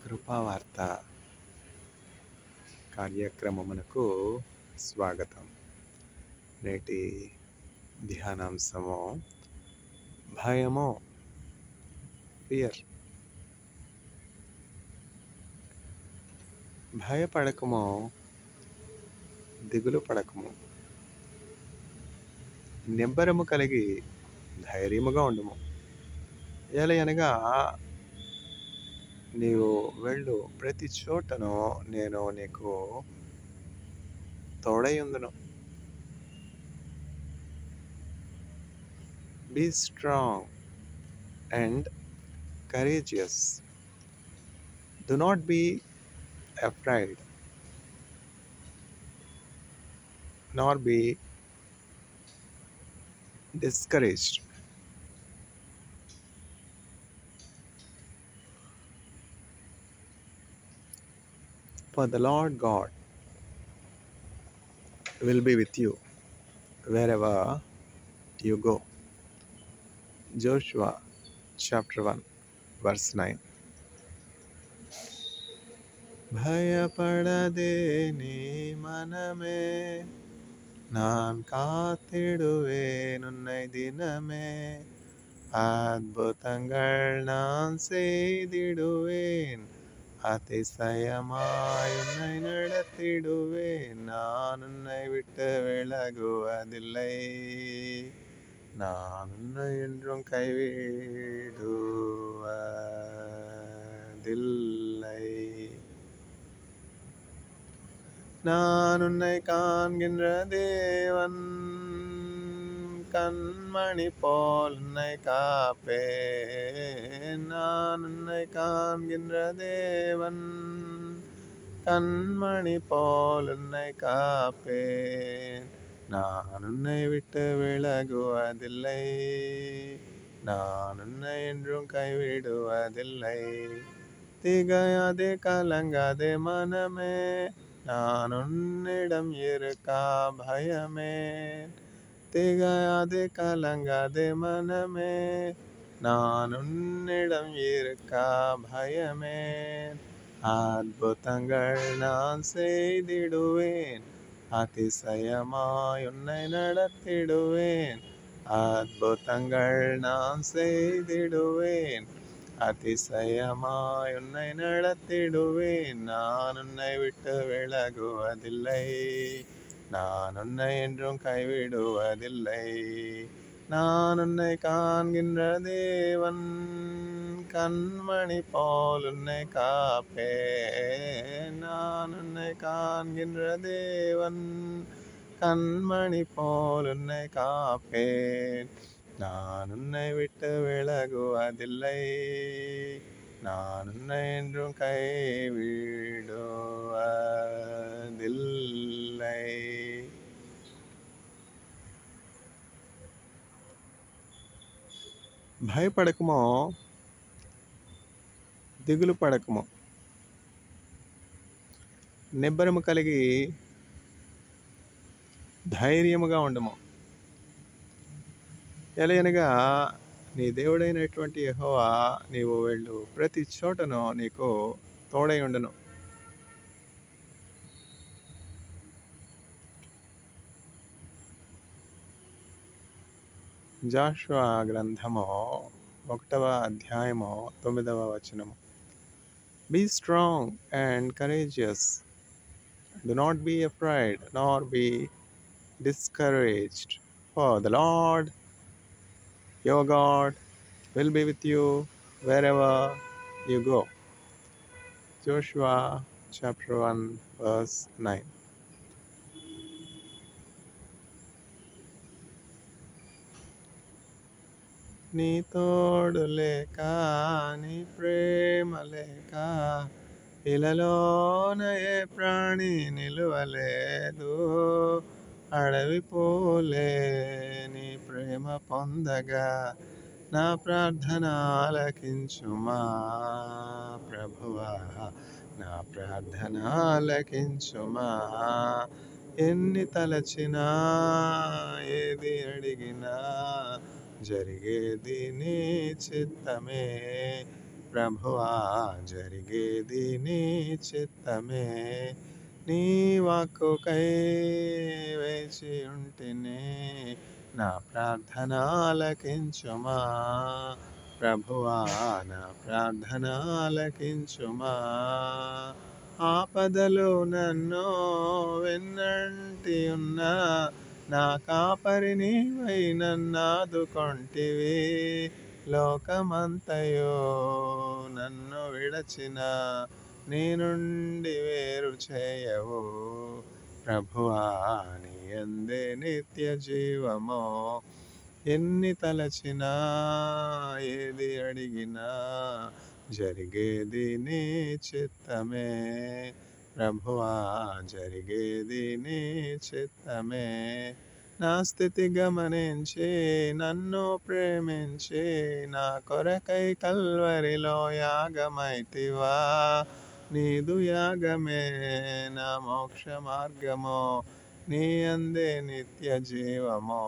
కృపావార్త కార్యక్రమమునకు స్వాగతం. నేటి ధ్యానాంశము భయము, ఫియర్. భయపడకము, దిగులు పడకము, నిబ్బరము కలిగి ధైర్యముగా ఉండుము. ఎలయనగా నీవు వెళ్ళు ప్రతి చోటను నేను నీకు తోడైయుందును. Be strong and courageous. Do not be afraid, nor be discouraged. For the Lord God will be with you wherever you go. Joshua chapter 1 verse 9. பயப்படாதே நீ மனமே, நான் காத்திடுவேன் உன்னை தினமே, அற்புதங்கள் நான் செய்திடுவேன், அதிசயமாய் உன்னை நடத்திடுவேன், நான் உன்னை விட்டு விலகுவதில்லை, நான் உன்னை என்றும் கைவிடுவதில்லை. நான் உன்னை காண்கின்ற தேவன், கண்மணி போல் உன்னை காப்பேன். நான் உன்னை காண்கின்ற தேவன், கண்மணி போல் உன்னை காப்பேன், நான் உன்னை விட்டு விலகுவதில்லை, நான் உன்னை என்றும் கைவிடுவதில்லை. திகையாதே கலங்காதே மனமே, நான் உன்னிடம் இருக்கா பயமே. திகையாதே கலங்காதே மனமே, நான் உன்னிடம் இருக்கா பயமே. அற்புதங்கள் நான் செய்திடுவேன், அதிசயமாய் உன்னை நடத்திடுவேன், அற்புதங்கள் நான் செய்திடுவேன், அதிசயமாய் உன்னை நடத்திடுவேன், நான் உன்னை விட்டு விலகுவதில்லை, நான் உன்னை என்றும் கைவிடுவதில்லை. நான் உன்னை காண்கின்ற தேவன், கண்மணி போல் உன்னை காப்பேன். நான் உன்னை காண்கின்ற தேவன், கண்மணி போல் உன்னை காப்பேன், நான் உன்னை விட்டு விலகுவதில்லை, நான் உன்னை என்றும் கைவிடுவதில்லை. భయపడకమో, దిగులు పడకమో, నిబ్బరము కలిగి ధైర్యముగా ఉండము. ఎలయనగా నీ దేవుడైనటువంటి యెహోవా నీవు వెళ్ళు ప్రతి చోటను నీకు తోడై ఉండును. జాషువా గ్రంథము 1వ అధ్యాయము 9వ వచనము. Be strong and courageous. Do not be afraid, nor be discouraged. For the Lord your God will be with you wherever you go. Joshua chapter 1 verse 9. నీ తోడు లేక, నీ ప్రేమ లేక, ఇలలోన ఏ ప్రాణి నిలువలేదు. అడవి పోలే నీ ప్రేమ పొందగా, నా ప్రార్థన ఆలకించుమా ప్రభువా, నా ప్రార్థన ఆలకించుమా. ఎన్ని తలచినా, ఏది అడిగినా, జరిగేది నీ చిత్తమే ప్రభువా జరిగేది నీ చిత్తమే. నీ వాక్కుకై వేచి ఉంటినే, నా ప్రార్థన ఆలకించుమా. ప్రభువా నా ప్రార్థన ఆలకించుమా. ఆపదలో నన్ను వెన్నంటి ఉన్న నా కాపరి నీవై నన్నాదుకొంటివి. లోకమంతయో నన్ను విడచిన నీ నుండి వేరు చేయవు. ప్రభువా నీ యందే నిత్య జీవమో. ఎన్ని తలచినా ఏది అడిగినా జరిగేది నీ చిత్తమే. ప్రభువా జరిగేది నీ చిత్తమే. నా స్థితి గమనించి నన్ను ప్రేమించి, నా కొరకై కల్వరిలో యాగమైతివా. నీదు యాగమే నా మోక్ష మార్గమో, నీ యందే నిత్య జీవమో.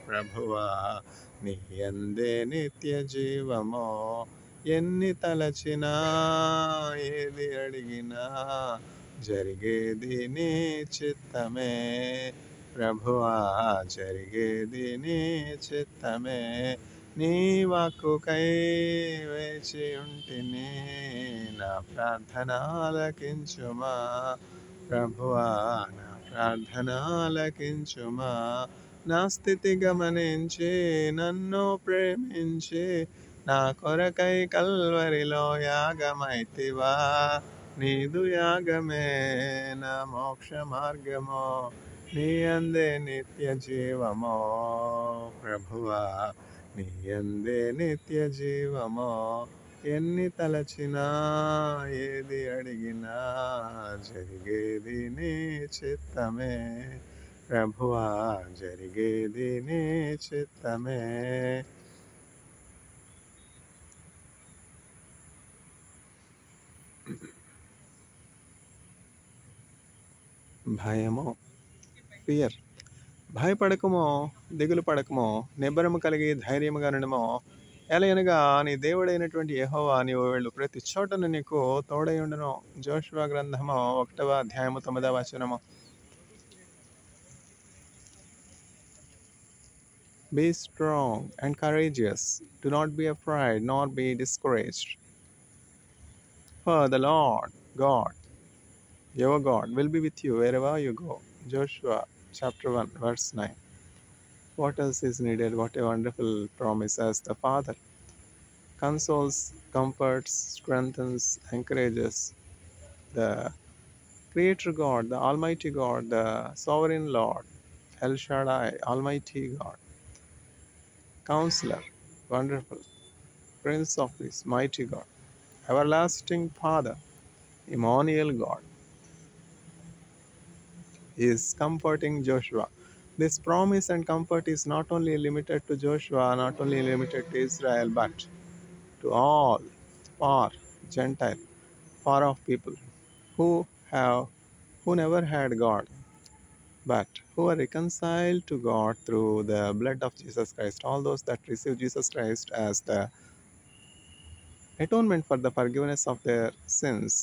ప్రభువా నీ యందే నిత్య జీవమో. ఎన్ని తలచినా ఏది అడిగినా జరిగేది నీ చిత్తమే. ప్రభువా జరిగేది నీ చిత్తమే. నీ వాక్కుకై వేచి ఉంటిని, నా ప్రార్థన ఆలకించుమా. ప్రభువా నా ప్రార్థన ఆలకించుమా. నా స్థితి గమనించి నన్ను ప్రేమించి, నా కొరకై కల్వరిలో యాగమైతివా. నీదు యాగమే నా మోక్ష మార్గమో, నీ యందే నిత్య జీవమో. ప్రభువా నీ యందే నిత్య జీవమో. ఎన్ని తలచినా ఏది అడిగినా జరిగేది నీ చిత్తమే. ప్రభువా జరిగేది నీ చిత్తమే. భయము, ఫియర్. భయపడకమో, దిగులు పడకమో, నిబ్బరము కలిగి ధైర్యముగా నుండమో. ఎలయనగా నీ దేవుడైనటువంటి యెహోవా నీవు వెళ్ళు ప్రతి చోటను నీకు తోడై ఉండును. జోషువ గ్రంథము 1వ అధ్యాయము 9వ వచనము. Be strong and courageous. Do not be afraid nor be discouraged. For the Lord God, your God, will be with you wherever you go. Joshua chapter 1 verse 9. What else is needed? What a wonderful promise as the Father consoles, comforts, strengthens, encourages. The Creator God, the Almighty God, the Sovereign Lord, El Shaddai, Almighty God, Counselor, Wonderful, Prince of Peace, Mighty God, Everlasting Father, Emmanuel God, is comforting Joshua. This promise and comfort is not only limited to Joshua, not only limited to Israel, but to all far Gentile, far off people who never had God, but who are reconciled to God through the blood of Jesus Christ. All those that receive Jesus Christ as the atonement for the forgiveness of their sins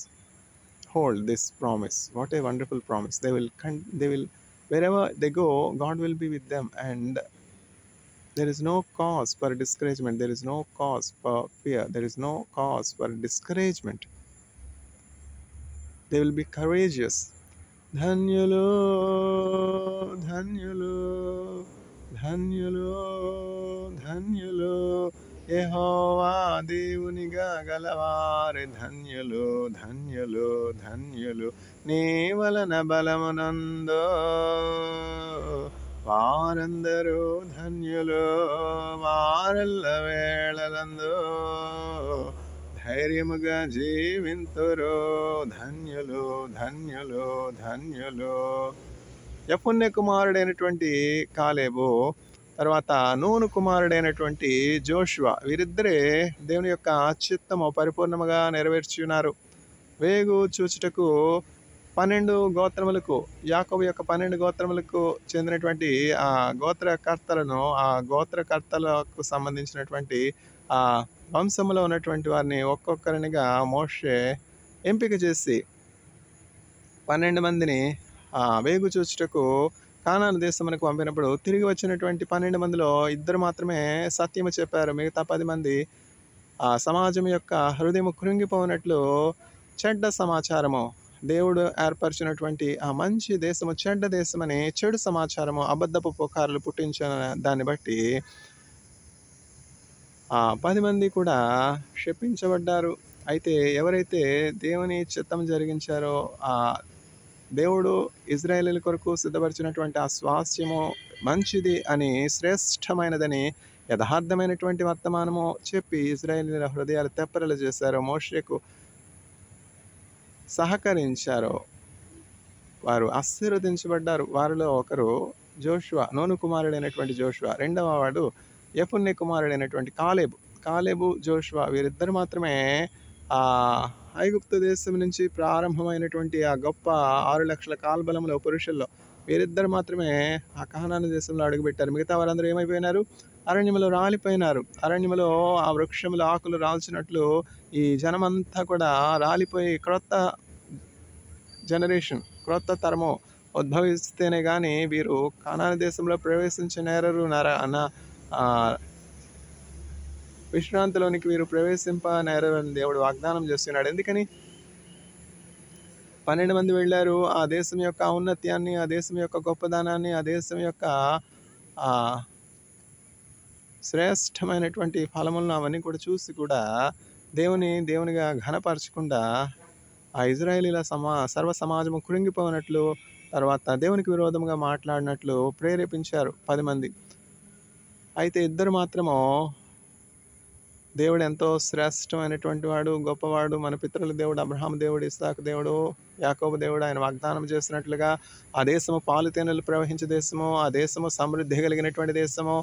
hold this promise. What a wonderful promise. They will wherever they go, God will be with them, and there is no cause for discouragement. There is no cause for fear. There is no cause for discouragement. They will be courageous. ధన్యులు ధన్యులు ధన్యులు ధన్యులు యెహోవా దేవునిగా గలవారి ధన్యులు ధన్యులు ధన్యులు. నీ వలన బలమునందో వారందరూ ధన్యులు. వారెల్ల వేళలందు ధైర్యముగా జీవింతురు. ధన్యులు ధన్యులు ధన్యులు. యెఫున్నె కుమారుడైనటువంటి కాలేబు, తర్వాత నూను కుమారుడైనటువంటి జోషువ, వీరిద్దరే దేవుని యొక్క చిత్తము పరిపూర్ణముగా నెరవేర్చి ఉన్నారు. వేగు చూచుటకు 12 గోత్రములకు, యాకోబు యొక్క 12 గోత్రములకు చెందినటువంటి ఆ గోత్రకర్తలకు సంబంధించినటువంటి ఆ వంశంలో ఉన్నటువంటి వారిని ఒక్కొక్కరినిగా మోషే ఎంపిక చేసి 12 మందిని వేగు చూచుటకు కానాను దేశమునకు పంపినప్పుడు తిరిగి వచ్చినటువంటి 12 మందిలో 2 మాత్రమే సత్యము చెప్పారు. మిగతా 10 మంది సమాజం యొక్క హృదయం కృంగిపోనట్లు చెడ్డ సమాచారము, దేవుడు ఏర్పరిచినటువంటి ఆ మంచి దేశము చెడ్డ దేశమని చెడు సమాచారము, అబద్ధపు పుకార్లు పుట్టించిన దాన్ని బట్టి 10 మంది కూడా శపించబడ్డారు. అయితే ఎవరైతే దేవుని చిత్తం జరిగించారో దేవుడు ఇజ్రాయేలీల కొరకు సిద్ధపరిచినటువంటి ఆ స్వాస్థ్యము మంచిది అని, శ్రేష్టమైనదని, యథార్థమైనటువంటి వర్తమానము చెప్పి ఇజ్రాయేలీల హృదయాలు తెప్పరిల్లు చేశారో, మోషేకు సహకరించారో వారు ఆశీర్వదించబడ్డారు. వారిలో ఒకరు జోషువ, నూను కుమారుడైనటువంటి జోషువ. రెండవ వాడు యెఫున్నె కుమారుడైనటువంటి కాలేబు, జోషువ. వీరిద్దరు మాత్రమే ఐగుప్తు దేశం నుంచి ప్రారంభమైనటువంటి ఆ గొప్ప 6 లక్షల కాల్బలంలో పురుషుల్లో వీరిద్దరు మాత్రమే ఆ కానాను దేశంలో అడుగుపెట్టారు. మిగతా వారందరూ ఏమైపోయినారు? అరణ్యములో రాలిపోయినారు. అరణ్యములో ఆ వృక్షముల ఆకులు రాల్చినట్లు ఈ జనమంతా కూడా రాలిపోయి క్రొత్త జనరేషన్, క్రొత్త తరము ఉద్భవిస్తేనే కానీ వీరు కానాను దేశంలో ప్రవేశించనేరరు. విశ్రాంతిలోనికి వీరు ప్రవేశింపనేరని దేవుడు వాగ్దానం చేస్తున్నాడు. ఎందుకని? 12 మంది వెళ్ళారు. ఆ దేశం యొక్క ఔన్నత్యాన్ని, ఆ దేశం యొక్క గొప్పదనాన్ని, ఆ దేశం యొక్క శ్రేష్టమైనటువంటి ఫలములను అవన్నీ కూడా చూసి కూడా దేవునిగా ఘనపరచకుండా ఆ ఇజ్రాయేలీల సర్వ సమాజము కృంగిపోయినట్లు, తర్వాత దేవునికి విరోధంగా మాట్లాడినట్లు ప్రేరేపించారు 10 మంది. అయితే 2 మాత్రము దేవుడు ఎంతో శ్రేష్టమైనటువంటి వాడు, గొప్పవాడు, మన పితరుల దేవుడు, అబ్రహాము దేవుడు, ఇస్సాకు దేవుడు, యాకోబు దేవుడు, ఆయన వాగ్దానం చేసినట్లుగా ఆ దేశము పాలు తేనెలు ప్రవహించే దేశము, ఆ దేశము సమృద్ధి కలిగినటువంటి దేశము,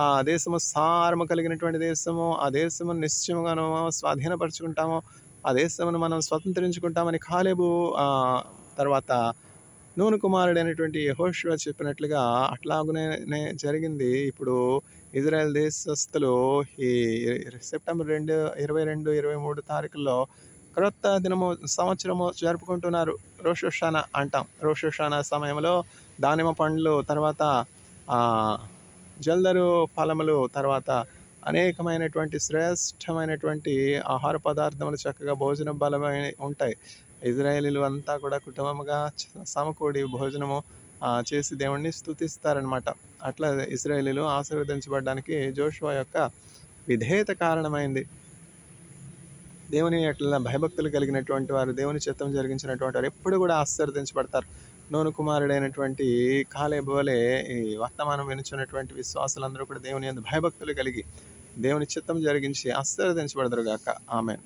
ఆ దేశము సారము కలిగినటువంటి దేశము, ఆ దేశము నిశ్చయముగాను స్వాధీనపరుచుకుంటాము, ఆ దేశమును మనం స్వతంత్రించుకుంటామని కాలేబు తర్వాత నూను కుమారుడైనటువంటి యెహోషువ చెప్పినట్లుగా అట్లాగునే జరిగింది. ఇప్పుడు ఇజ్రాయెల్ దేశస్థులు ఈ సెప్టెంబర్ 22, 23 తారీఖుల్లో క్రొత్త దినము, సంవత్సరము జరుపుకుంటున్నారు. రోష్ హషానా అంటాం. రోష్ హషానా సమయంలో దానిమ్మ పండ్లు, తర్వాత జల్దరు ఫలములు, తర్వాత అనేకమైనటువంటి శ్రేష్టమైనటువంటి ఆహార పదార్థములు, చక్కగా భోజన బలమైన ఉంటాయి. ఇజ్రాయేలీలు అంతా కూడా కుటుంబముగా సమకూడి భోజనము చేసి దేవుణ్ణి స్తుతిస్తారనమాట. అట్లా ఇజ్రాయేలీలు ఆశీర్వదించబడడానికి జోషువ యొక్క విధేయత కారణమైంది. దేవుని అట్లా భయభక్తులు కలిగినటువంటి వారు, దేవుని చిత్తం జరిగించినటువంటి వారు ఎప్పుడు కూడా ఆశీర్వదించబడతారు. నూను కుమారుడైనటువంటి కాలేబు వలె ఈ వర్తమానం వినుచున్నటువంటి విశ్వాసులందరూ కూడా దేవుని యందు భయభక్తులు కలిగి దేవుని చిత్తం జరిగించి ఆశీర్వదించబడదురుగాక. ఆమేన్.